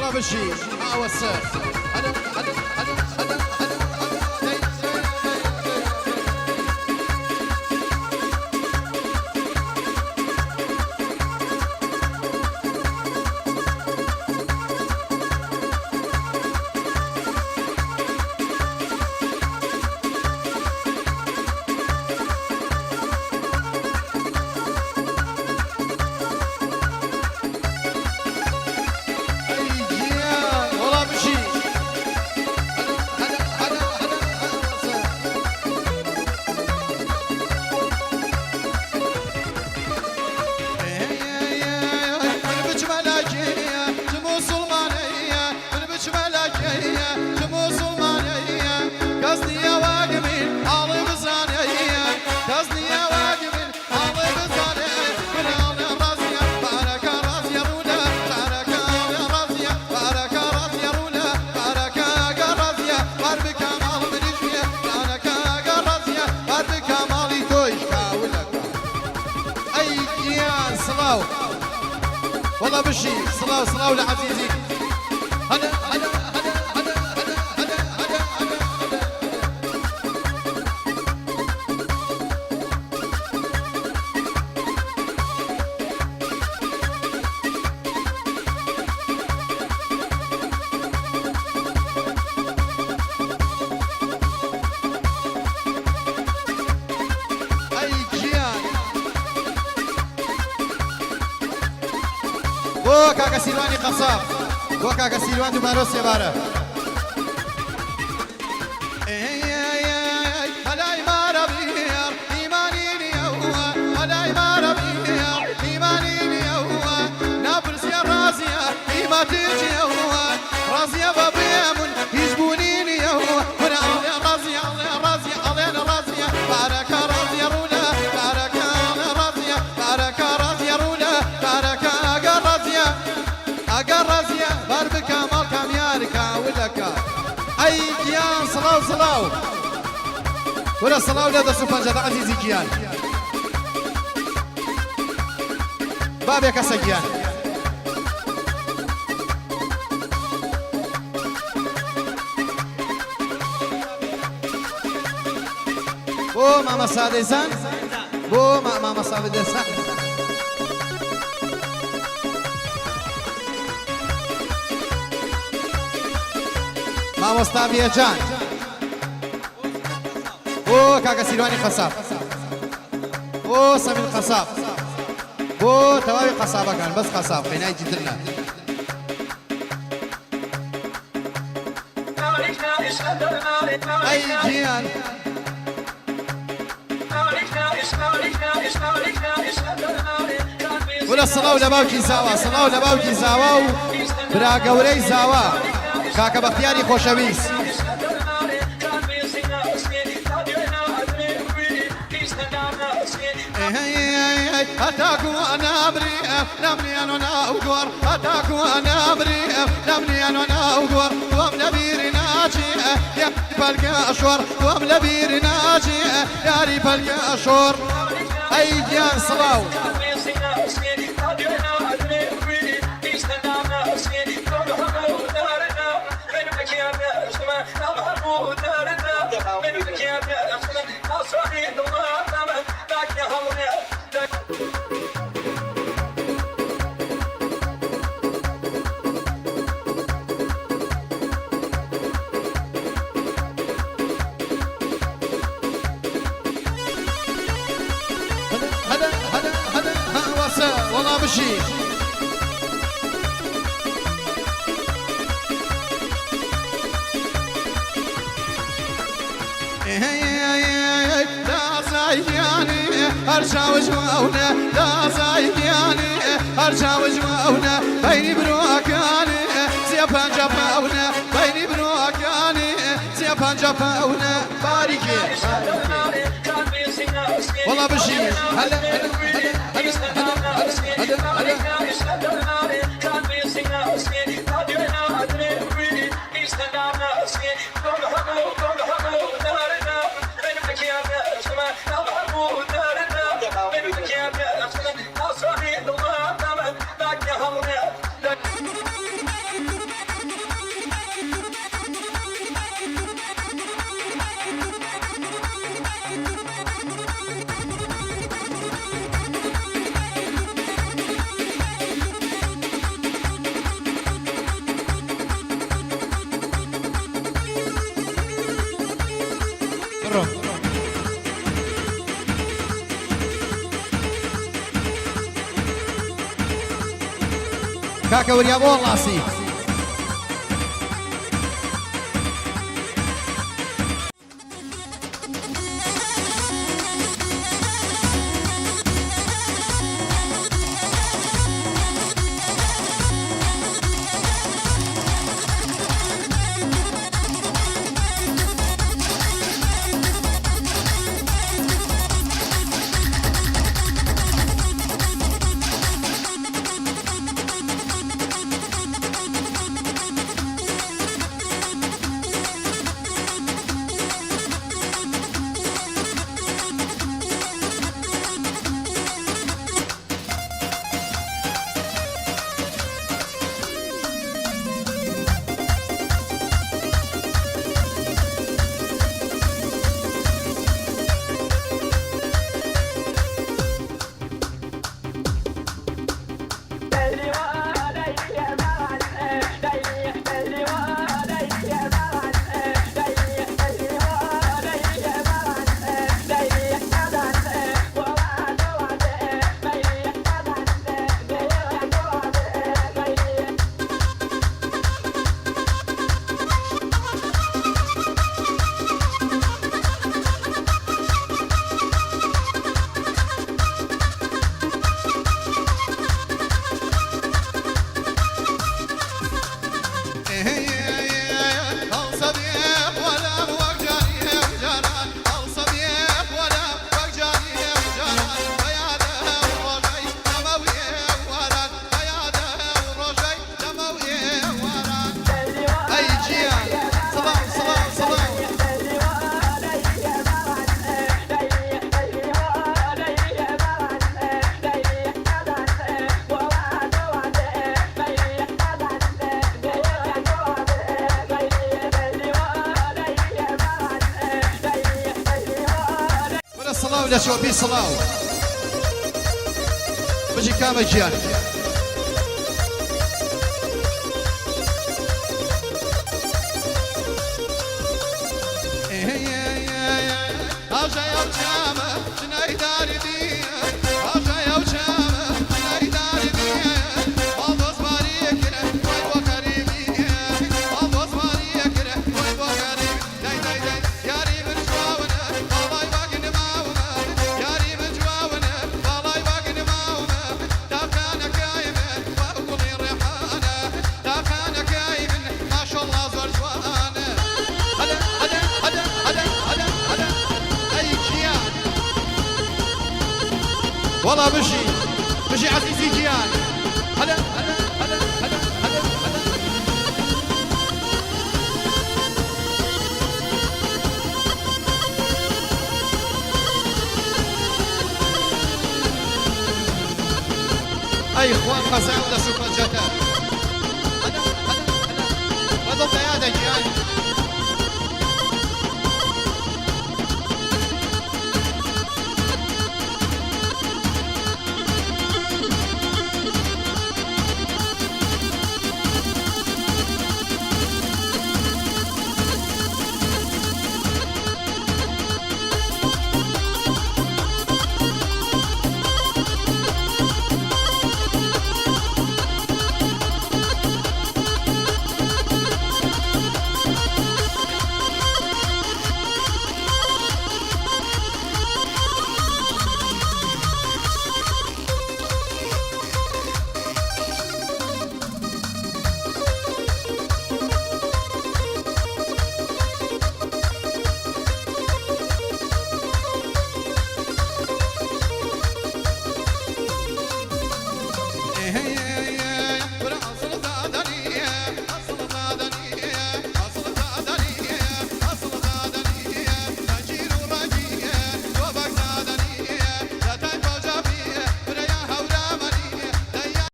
والله بشي ما وسع والله بشي صلاة صلاة لعزيزي هلا هلا هلا هلا هلا هلا هلا بو كاكا سيلواني قصاب بو كاكا سيلوان دوباره سيباره هلاي ما ربيع إيماني هو هلاي ما ربيع إيماني هو نابلس يا رازية إيما تيجي هو رازية بابيمون يجبونيني هو هنا على رازية على رازية على رازية بارك رازية رولا بارك رازية بارك رازية رولا بارك أقرزيا بربكا مالكا مياركا ولكا أي كيان صلاو صلاو ولا صلاو لا دسو فنجد عزيزي كيان بابك سكيان بو ماما سادسان بو ماما سادسان ما مستابية جان بو كاكا سيلواني قصاب بو سمين قصاب بو توابي قصابة كان بس قصاب خيناي جدلنا أي جيان ولا صلاة ولا باوكي زاوا صلاة ولا باوكي زاوا برا قوري زاوا كاكا بختياري خوشويس أتاكو أنا بريء نمني أنا أوغور أتاكو أنا بريء نمني أنا أوغور وام نبير ناجي يا ريب القشور وام نبير ناجي يا ريب القشور أي جان صلاو والله بشي لا زايدياني ارجع وجواونا لا زايدياني ارجع وجواونا بيني بروكاني زيبان جفاونا بيني بروكاني زيبان جفاونا باريكي والله بشي هلا هلا هلا هلا كاكا وريا والله سي ولا شو بي صلاو بجي كامل جيان والله بشي عزيزي جيان هلا هلا هلا هلا هلا هلا اي اخوان خزان ولا سوبر جاتا